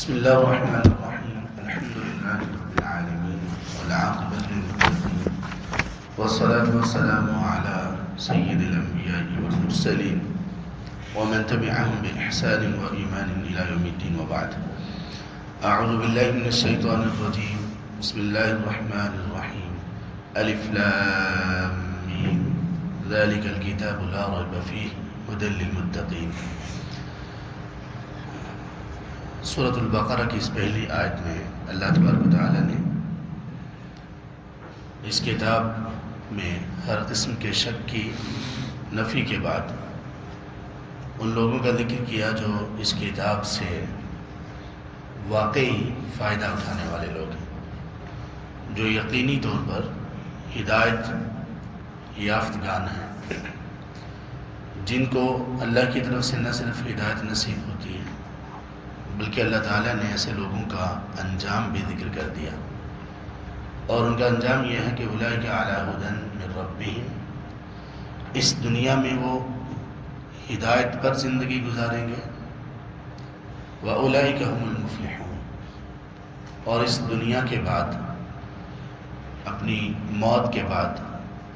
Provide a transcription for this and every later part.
بسم الله الرحمن الرحيم. الحمد لله رب العالمين والعاقبة للمتقين والصلاة والسلام على سيد الأنبياء والمرسلين ومن تبعهم بإحسان وإيمان إلى يوم الدين وبعد. أعوذ بالله من الشيطان الرجيم. بسم الله الرحمن الرحيم. ألف لام ميم ذلك الكتاب لا ريب فيه هدى للمتقين. سورۃ البقرہ کی اس پہلی آیت میں اللہ تبارک و تعالی نے اس کتاب میں ہر قسم کے شک کی نفی کے بعد ان لوگوں کا ذکر کیا جو اس کتاب سے واقعی فائدہ اٹھانے والے لوگ ہیں، جو یقینی طور پر ہدایت یافتگان ہیں، جن کو اللہ کی طرف سے نہ صرف ہدایت نصیب ہوتی ہے بلکہ اللہ تعالیٰ نے ایسے لوگوں کا انجام بھی ذکر کر دیا، اور ان کا انجام یہ ہے کہ اولئک علی ھدی من ربہم، اس دنیا میں وہ ہدایت پر زندگی گزاریں گے، واولئک ھم المفلحون، اور اس دنیا کے بعد اپنی موت کے بعد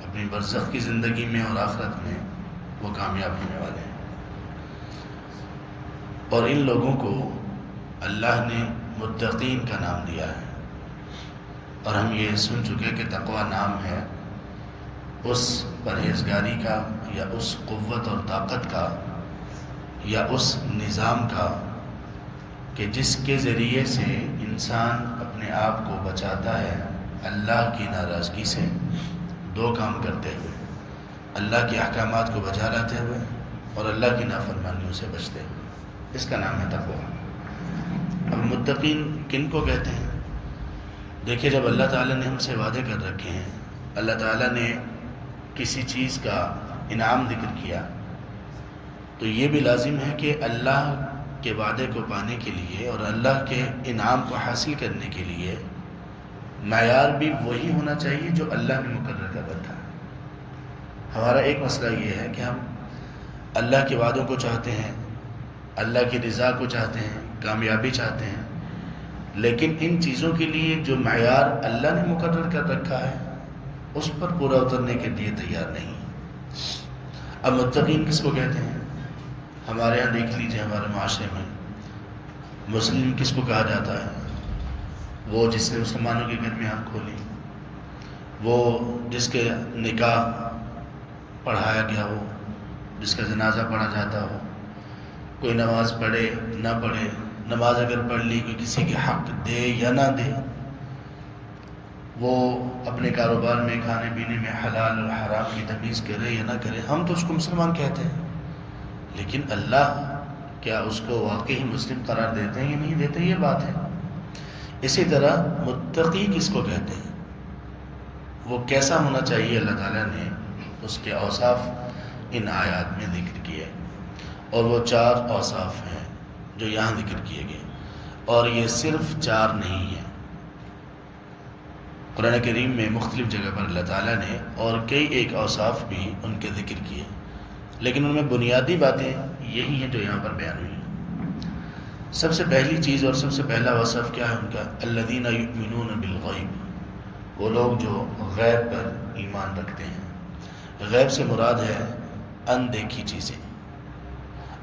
اپنی برزخ کی زندگی میں اور آخرت میں وہ کامیاب ہونے والے ہیں۔ اور ان لوگوں کو اللہ نے متقین کا نام دیا ہے، اور ہم یہ سن چکے کہ تقوی نام ہے اس پرہیزگاری کا یا اس قوت اور طاقت کا یا اس نظام کا کہ جس کے ذریعے سے انسان اپنے آپ کو بچاتا ہے اللہ کی ناراضگی سے، دو کام کرتے ہوئے، اللہ کے احکامات کو بجا لاتے ہوئے اور اللہ کی نافرمانیوں سے بچتے ہوئے، اس کا نام ہے تقوی۔ اب متقین کن کو کہتے ہیں؟ دیکھیے، جب اللہ تعالیٰ نے ہم سے وعدے کر رکھے ہیں، اللہ تعالیٰ نے کسی چیز کا انعام ذکر کیا، تو یہ بھی لازم ہے کہ اللہ کے وعدے کو پانے کے لیے اور اللہ کے انعام کو حاصل کرنے کے لیے معیار بھی وہی ہونا چاہیے جو اللہ نے مقرر کر رکھا ہے۔ ہمارا ایک مسئلہ یہ ہے کہ ہم اللہ کے وعدوں کو چاہتے ہیں، اللہ کی رضا کو چاہتے ہیں، کامیابی چاہتے ہیں، لیکن ان چیزوں کے لیے جو معیار اللہ نے مقرر کر رکھا ہے اس پر پورا اترنے کے لیے تیار نہیں۔ اب متقین کس کو کہتے ہیں؟ ہمارے ہاں دیکھ لیجئے، ہمارے معاشرے میں مسلم کس کو کہا جاتا ہے؟ وہ جس نے مسلمانوں کے گھر میں آنکھ کھولی، وہ جس کے نکاح پڑھایا گیا ہو، جس کا جنازہ پڑھا جاتا ہو، کوئی نماز پڑھے نہ پڑھے، نماز اگر پڑھ لی کوئی کسی کے حق دے یا نہ دے، وہ اپنے کاروبار میں کھانے پینے میں حلال اور حرام کی تمیز کرے یا نہ کرے، ہم تو اس کو مسلمان کہتے ہیں، لیکن اللہ کیا اس کو واقعی مسلم قرار دیتے ہیں یا نہیں دیتے؟ یہ بات ہے۔ اسی طرح متقی کس کو کہتے ہیں؟ وہ کیسا ہونا چاہیے؟ اللہ تعالیٰ نے اس کے اوصاف ان آیات میں ذکر کیے، اور وہ 4 اوصاف ہیں جو یہاں ذکر کیے گئے، اور یہ صرف 4 نہیں ہیں۔ قرآن کریم میں مختلف جگہ پر اللہ تعالیٰ نے اور کئی ایک اوصاف بھی ان کے ذکر کیے، لیکن ان میں بنیادی باتیں یہی ہیں جو یہاں پر بیان ہوئی ہیں۔ سب سے پہلی چیز اور سب سے پہلا وصف کیا ہے ان کا؟ الذین یؤمنون بالغیب، وہ لوگ جو غیب پر ایمان رکھتے ہیں۔ غیب سے مراد ہے اندیکھی چیزیں،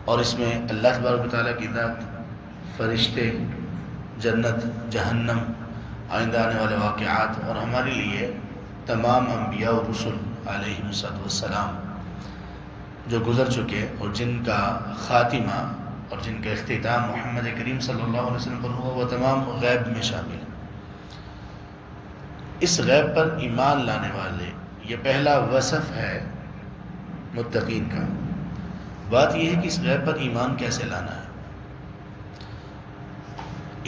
اور اس میں اللہ تبارک و تعالیٰ کی ذات، فرشتے، جنت، جہنم، آئندہ آنے والے واقعات، اور ہمارے لیے تمام انبیاء و رسل علیہم السلام جو گزر چکے اور جن کا خاتمہ اور جن کا اختتام محمد کریم صلی اللہ علیہ وسلم پر ہوا، وہ تمام غیب میں شامل ہیں۔ اس غیب پر ایمان لانے والے، یہ پہلا وصف ہے متقین کا۔ بات یہ ہے کہ اس غیب پر ایمان کیسے لانا ہے؟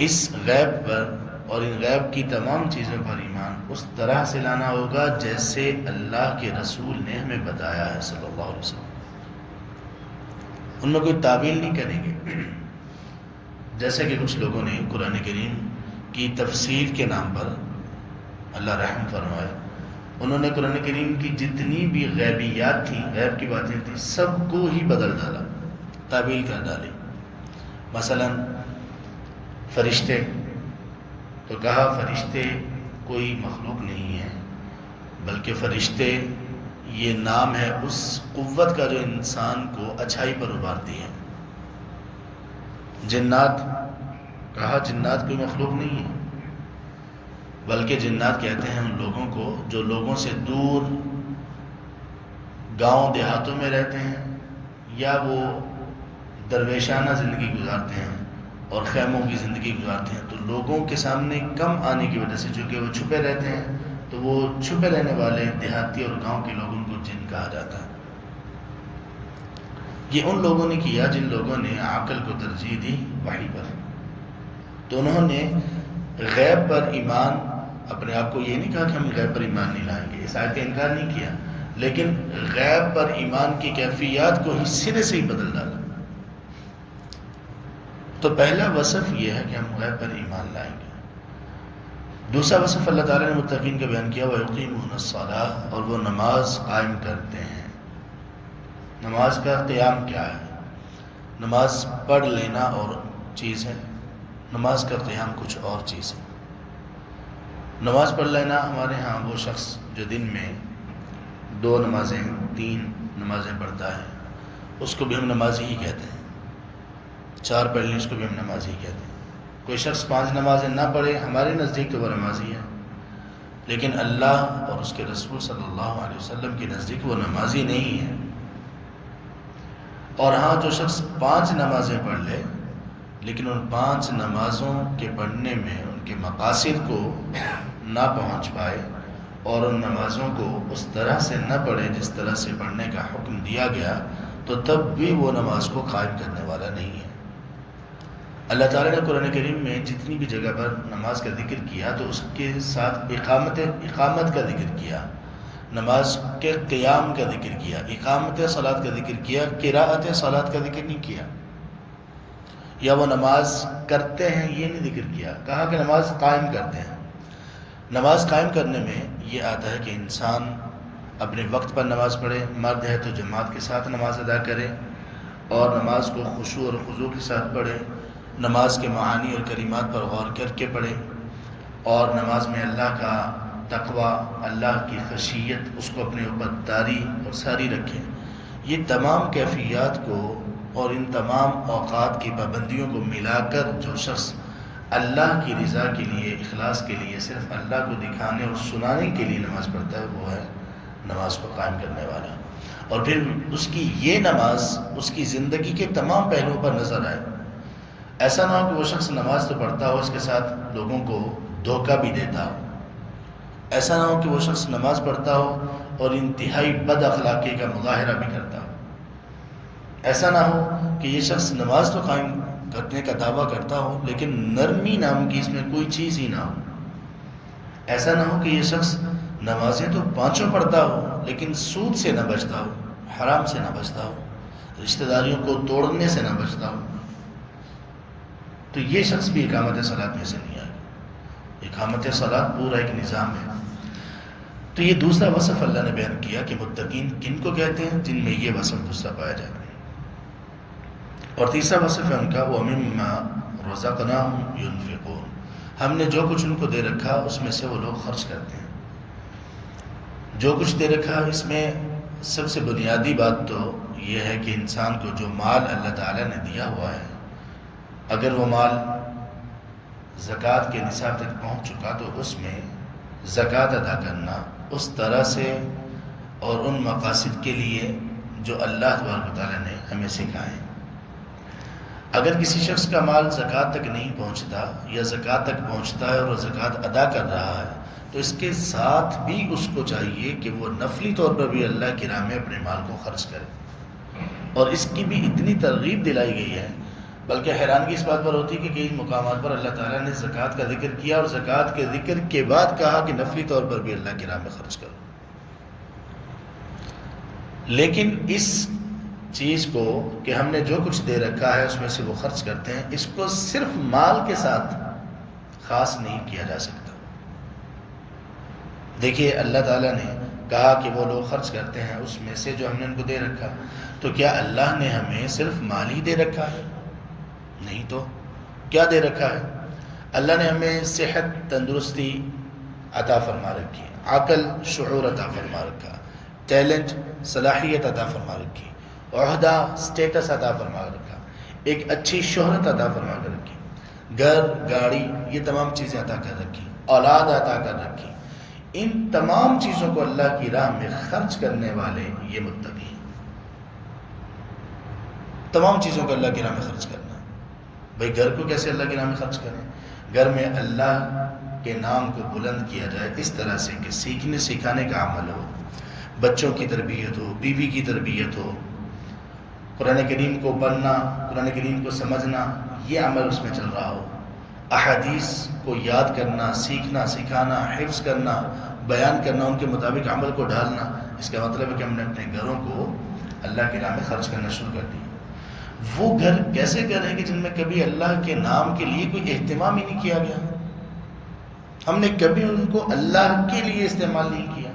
اس غیب پر اور ان غیب کی تمام چیزوں پر ایمان اس طرح سے لانا ہوگا جیسے اللہ کے رسول نے ہمیں بتایا ہے صلی اللہ علیہ وسلم۔ ان میں کوئی تعویل نہیں کریں گے، جیسے کہ کچھ لوگوں نے قرآن کریم کی تفسیر کے نام پر، اللہ رحم فرمائے، انہوں نے قرآن کریم کی جتنی بھی غیبیات تھیں، غیب کی باتیں تھیں، سب کو ہی بدل ڈالا، تعویل کر ڈالی۔ مثلا فرشتے، تو کہا فرشتے کوئی مخلوق نہیں ہے، بلکہ فرشتے یہ نام ہے اس قوت کا جو انسان کو اچھائی پر ابھارتی ہے۔ جنات، کہا جنات کوئی مخلوق نہیں ہے، بلکہ جنات کہتے ہیں ان لوگوں کو جو لوگوں سے دور گاؤں دیہاتوں میں رہتے ہیں، یا وہ درویشانہ زندگی گزارتے ہیں اور خیموں کی زندگی گزارتے ہیں، تو لوگوں کے سامنے کم آنے کی وجہ سے چونکہ وہ چھپے رہتے ہیں، تو وہ چھپے رہنے والے دیہاتی اور گاؤں کے لوگوں کو جن کہا جاتا ہے۔ یہ ان لوگوں نے کیا جن لوگوں نے عقل کو ترجیح دی وحی پر، تو انہوں نے غیب پر ایمان، اپنے آپ کو یہ نہیں کہا کہ ہم غیب پر ایمان نہیں لائیں گے، اس آیت کا انکار نہیں کیا، لیکن غیب پر ایمان کی کیفیات کو ہی سرے سے ہی بدل ڈالا۔ تو پہلا وصف یہ ہے کہ ہم غیب پر ایمان لائیں گے۔ دوسرا وصف اللہ تعالیٰ نے متقین کا بیان کیا، وَيُقِيمُونَ الصَّلَاةَ، اور وہ نماز قائم کرتے ہیں۔ نماز کا قیام کیا ہے؟ نماز پڑھ لینا اور چیز ہے، نماز کا قیام کچھ اور چیز ہے۔ نماز پڑھ لینا ہمارے ہاں وہ شخص جو دن میں 2 نمازیں 3 نمازیں پڑھتا ہے، اس کو بھی ہم نمازی ہی کہتے ہیں۔ 4 پڑھ لی، اس کو بھی ہم نمازی ہی کہتے ہیں۔ کوئی شخص 5 نمازیں نہ پڑھے، ہمارے نزدیک تو وہ نمازی ہے، لیکن اللہ اور اس کے رسول صلی اللہ علیہ وسلم کے نزدیک وہ نمازی نہیں ہے۔ اور ہاں جو شخص 5 نمازیں پڑھ لے لیکن ان 5 نمازوں کے پڑھنے میں ان کے مقاصد کو نہ پہنچ پائے اور ان نمازوں کو اس طرح سے نہ پڑھے جس طرح سے پڑھنے کا حکم دیا گیا، تو تب بھی وہ نماز کو قائم کرنے والا نہیں ہے۔ اللہ تعالیٰ نے قرآن کریم میں جتنی بھی جگہ پر نماز کا ذکر کیا تو اس کے ساتھ اقامت کا ذکر کیا، نماز کے قیام کا ذکر کیا، اقامت صلاۃ کا ذکر کیا، قراءت صلاۃ کا ذکر نہیں کیا، یا وہ نماز کرتے ہیں یہ نہیں ذکر کیا، کہا کہ نماز قائم کرتے ہیں۔ نماز قائم کرنے میں یہ آتا ہے کہ انسان اپنے وقت پر نماز پڑھے، مرد ہے تو جماعت کے ساتھ نماز ادا کرے، اور نماز کو خشوع اور خضوع کے ساتھ پڑھے، نماز کے معانی اور کلمات پر غور کر کے پڑھے، اور نماز میں اللہ کا تقوی، اللہ کی خشیت اس کو اپنے اوپر طاری اور ساری رکھے۔ یہ تمام کیفیات کو اور ان تمام اوقات کی پابندیوں کو ملا کر جو شخص اللہ کی رضا کے لیے، اخلاص کے لیے، صرف اللہ کو دکھانے اور سنانے کے لیے نماز پڑھتا ہے، وہ ہے نماز کو قائم کرنے والا۔ اور پھر اس کی یہ نماز اس کی زندگی کے تمام پہلوؤں پر نظر آئے۔ ایسا نہ ہو کہ وہ شخص نماز تو پڑھتا ہو، اس کے ساتھ لوگوں کو دھوکہ بھی دیتا ہو۔ ایسا نہ ہو کہ وہ شخص نماز پڑھتا ہو اور انتہائی بد اخلاقی کا مظاہرہ بھی کرتا ہو۔ ایسا نہ ہو کہ یہ شخص نماز تو قائم کرنے کا دعویٰ کرتا ہو لیکن نرمی نام کی اس میں کوئی چیز ہی نہ ہو۔ ایسا نہ ہو کہ یہ شخص نمازیں تو 5 پڑھتا ہو لیکن سود سے نہ بچتا ہو، حرام سے نہ بچتا ہو، رشتہ داریوں کو توڑنے سے نہ بچتا ہو، تو یہ شخص بھی اقامت صلاۃ میں سے نہیں آئے گا۔ اقامت صلاۃ پورا ایک نظام ہے۔ تو یہ دوسرا وصف اللہ نے بیان کیا کہ متقین کن کو کہتے ہیں، جن میں یہ وصف دوسرا پایا جائے۔ اور تیسرا وصف ہے ان کا، وَمِمَّا رَزَقْنَاهُمْ يُنْفِقُونَ، ہم نے جو کچھ ان کو دے رکھا اس میں سے وہ لوگ خرچ کرتے ہیں۔ جو کچھ دے رکھا اس میں سب سے بنیادی بات تو یہ ہے کہ انسان کو جو مال اللہ تعالیٰ نے دیا ہوا ہے، اگر وہ مال زکوٰۃ کے نصاب تک پہنچ چکا تو اس میں زکوٰۃ ادا کرنا اس طرح سے اور ان مقاصد کے لیے جو اللہ تبارک و تعالیٰ نے ہمیں سکھائے۔ اگر کسی شخص کا مال زکوٰۃ تک نہیں پہنچتا یا زکوٰۃ تک پہنچتا ہے اور زکوٰۃ ادا کر رہا ہے تو اس کے ساتھ بھی اس کو چاہیے کہ وہ نفلی طور پر بھی اللہ کی راہ میں اپنے مال کو خرچ کرے، اور اس کی بھی اتنی ترغیب دلائی گئی ہے، بلکہ حیرانگی اس بات پر ہوتی ہے کہ کئی مقامات پر اللہ تعالیٰ نے زکوٰۃ کا ذکر کیا اور زکوٰۃ کے ذکر کے بعد کہا کہ نفلی طور پر بھی اللہ کی راہ میں خرچ کرو۔ لیکن اس چیز کو کہ ہم نے جو کچھ دے رکھا ہے اس میں سے وہ خرچ کرتے ہیں، اس کو صرف مال کے ساتھ خاص نہیں کیا جا سکتا۔ دیکھیے اللہ تعالیٰ نے کہا کہ وہ لوگ خرچ کرتے ہیں اس میں سے جو ہم نے ان کو دے رکھا، تو کیا اللہ نے ہمیں صرف مال ہی دے رکھا ہے؟ نہیں، تو کیا دے رکھا ہے؟ اللہ نے ہمیں صحت تندرستی عطا فرما رکھی، عقل شعور عطا فرما رکھا، ٹیلنٹ صلاحیت عطا فرما رکھی، عہدہ سٹیٹس عطا فرما رکھا، ایک اچھی شہرت عطا فرما کر رکھی، گھر گاڑی یہ تمام چیزیں عطا کر رکھی، اولاد عطا کر رکھی۔ ان تمام چیزوں کو اللہ کی راہ میں خرچ کرنے والے یہ متقی ہیں۔ تمام چیزوں کو اللہ کی راہ میں خرچ کرنا۔ بھائی گھر کو کیسے اللہ کی راہ میں خرچ کریں؟ گھر میں اللہ کے نام کو بلند کیا جائے اس طرح سے کہ سیکھنے سکھانے کا عمل ہو، بچوں کی تربیت ہو، بیوی کی تربیت ہو، قرآن کریم کو پڑھنا، قرآن کریم کو سمجھنا، یہ عمل اس میں چل رہا ہو، احادیث کو یاد کرنا، سیکھنا سکھانا، حفظ کرنا، بیان کرنا، ان کے مطابق عمل کو ڈالنا۔ اس کا مطلب ہے کہ ہم نے اپنے گھروں کو اللہ کی راہ میں خرچ کرنا شروع کر دیا۔ وہ گھر کیسے کریں کہ جن میں کبھی اللہ کے نام کے لیے کوئی اہتمام ہی نہیں کیا گیا، ہم نے کبھی ان کو اللہ کے لیے استعمال نہیں کیا۔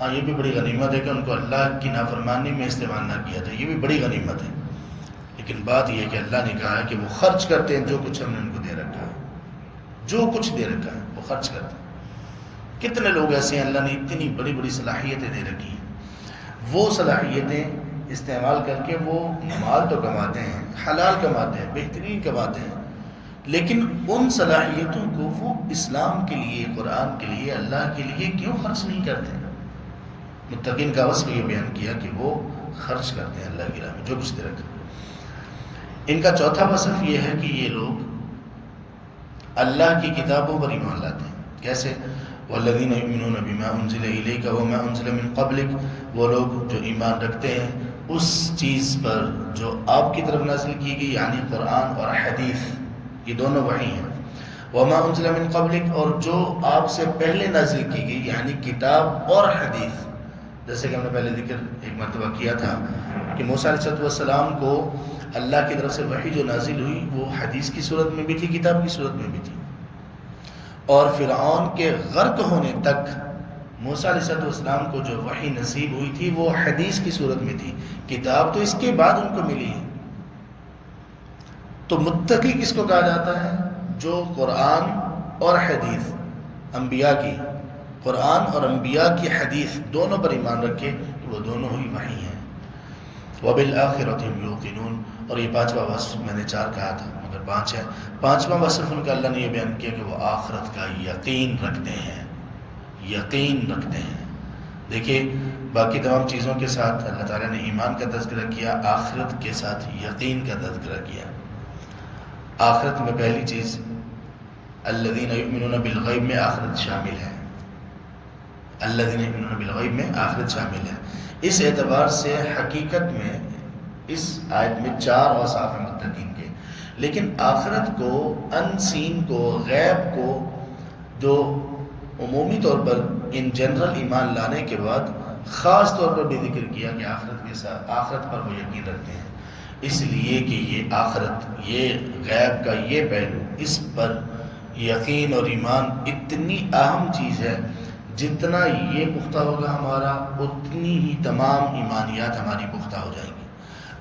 ہاں یہ بھی بڑی غنیمت ہے کہ ان کو اللہ کی نافرمانی میں استعمال نہ کیا جائے، یہ بھی بڑی غنیمت ہے۔ لیکن بات یہ ہے کہ اللہ نے کہا ہے کہ وہ خرچ کرتے ہیں جو کچھ ہم نے ان کو دے رکھا ہے، جو کچھ دے رکھا ہے وہ خرچ کرتے ہیں۔ کتنے لوگ ایسے ہیں اللہ نے اتنی بڑی بڑی صلاحیتیں دے رکھی ہیں، وہ صلاحیتیں استعمال کر کے وہ مال تو کماتے ہیں، حلال کماتے ہیں، بہترین کماتے ہیں، لیکن ان صلاحیتوں کو وہ اسلام کے لیے، قرآن کے لیے، اللہ کے لیے کیوں خرچ نہیں کرتے؟ متقین کا وصف یہ بیان کیا کہ وہ خرچ کرتے ہیں اللہ کی راہ میں جو کچھ دے رکھا۔ ان کا چوتھا وصف یہ ہے کہ یہ لوگ اللہ کی کتابوں پر ایمان لاتے ہیں۔ کیسے؟ وَالَّذِينَ يُؤْمِنُونَ بِمَا أُنزِلَ إِلَيْكَ وَمَا أُنزِلَ مِن قَبْلِكَ، وہ لوگ جو ایمان رکھتے ہیں اس چیز پر جو آپ کی طرف نازل کی گئی، یعنی قرآن اور حدیث، یہ دونوں وحی ہیں۔ وَمَا أُنزِلَ مِن قَبْلِكَ، اور جو آپ سے پہلے نازل کی گئی یعنی کتاب اور حدیث۔ جیسے کہ ہم نے پہلے ذکر ایک مرتبہ کیا تھا کہ موسیٰ علیہ السلام کو اللہ کی طرف سے وحی جو نازل ہوئی وہ حدیث کی صورت میں بھی تھی، کتاب کی صورت میں بھی تھی، اور فرعون کے غرق ہونے تک موسیٰ علیہ السلام کو جو وحی نصیب ہوئی تھی وہ حدیث کی صورت میں تھی، کتاب تو اس کے بعد ان کو ملی ہے۔ تو متقی کس کو کہا جاتا ہے؟ جو قرآن اور حدیث، انبیاء کی قرآن اور انبیاء کی حدیث دونوں پر ایمان رکھے کہ وہ دونوں ہی وحی ہیں۔ وَبِالْآخِرَةِ هُمْ يُوقِنُونَ، اور یہ پانچواں وصف، میں نے چار کہا تھا مگر پانچ ہے، پانچواں وصف ان کا اللہ نے یہ بیان کیا کہ وہ آخرت کا یقین رکھتے ہیں، یقین رکھتے ہیں۔ دیکھیے باقی تمام چیزوں کے ساتھ اللہ تعالیٰ نے ایمان کا تذکرہ کیا، آخرت کے ساتھ یقین کا تذکرہ کیا۔ آخرت میں پہلی چیز الذین یؤمنون بالغیب میں آخرت شامل ہے، الذین یؤمنون بالغیب میں آخرت شامل ہے۔ اس اعتبار سے حقیقت میں اس آیت میں چار اوصاف ہیں متقین کے، لیکن آخرت کو، ان سین کو، غیب کو جو عمومی طور پر ان جنرل ایمان لانے کے بعد خاص طور پر بھی ذکر کیا کہ آخرت کے ساتھ، آخرت پر وہ یقین رکھتے ہیں، اس لیے کہ یہ آخرت، یہ غیب کا یہ پہلو، اس پر یقین اور ایمان اتنی اہم چیز ہے، جتنا یہ پختہ ہوگا ہمارا اتنی ہی تمام ایمانیات ہماری پختہ ہو جائیں گی۔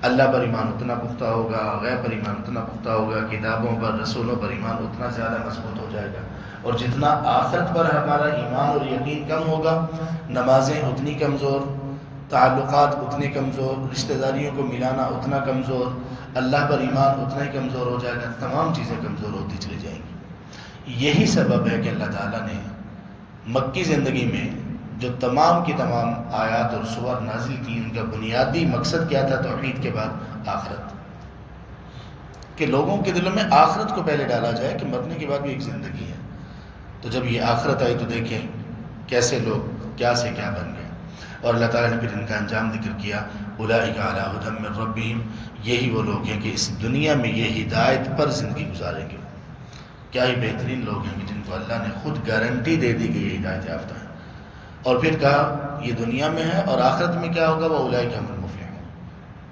اللہ پر ایمان اتنا پختہ ہوگا، غیب پر ایمان اتنا پختہ ہوگا، کتابوں پر، رسولوں پر ایمان اتنا زیادہ مضبوط ہو جائے گا، اور جتنا آخرت پر ہمارا ایمان اور یقین کم ہوگا، نمازیں اتنی کمزور، تعلقات اتنے کمزور، رشتہ داریوں کو ملانا اتنا کمزور، اللہ پر ایمان اتنا ہی کمزور ہو جائے گا، تمام چیزیں کمزور ہوتی چلی جائیں گی۔ یہی سبب ہے کہ اللہ تعالیٰ نے مکی زندگی میں جو تمام کی تمام آیات اور سور نازل کی، ان کا بنیادی مقصد کیا تھا توحید کے بعد؟ آخرت، کہ لوگوں کے دلوں میں آخرت کو پہلے ڈالا جائے کہ مرنے کے بعد بھی ایک زندگی ہے۔ تو جب یہ آخرت آئی تو دیکھیں کیسے لوگ کیا سے کیا بن گئے، اور اللہ تعالیٰ نے پھر ان کا انجام ذکر کیا، اولئک علی ھدی من ربہم، یہی وہ لوگ ہیں کہ اس دنیا میں یہ ہدایت پر زندگی گزاریں گے۔ کیا ہی بہترین لوگ ہیں کہ جن کو اللہ نے خود گارنٹی دے دی کہ یہ ہدایت یافتہ ہیں، اور پھر کہا یہ دنیا میں ہے اور آخرت میں کیا ہوگا، وہ اولئک ھم المفلحون،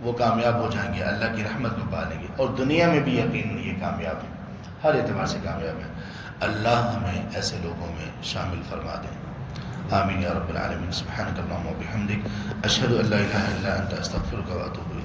وہ کامیاب ہو جائیں گے، اللہ کی رحمت کو پا لیں گے، اور دنیا میں بھی یقیناً یہ کامیاب ہے، ہر اعتبار سے کامیاب ہے۔ اللہ ہمیں ایسے لوگوں میں شامل فرما دیں، آمین یا رب العالمین۔ سبحانک اللہم و بحمدک، اشہد ان لا الہ الا انت، استغفرک و اتوب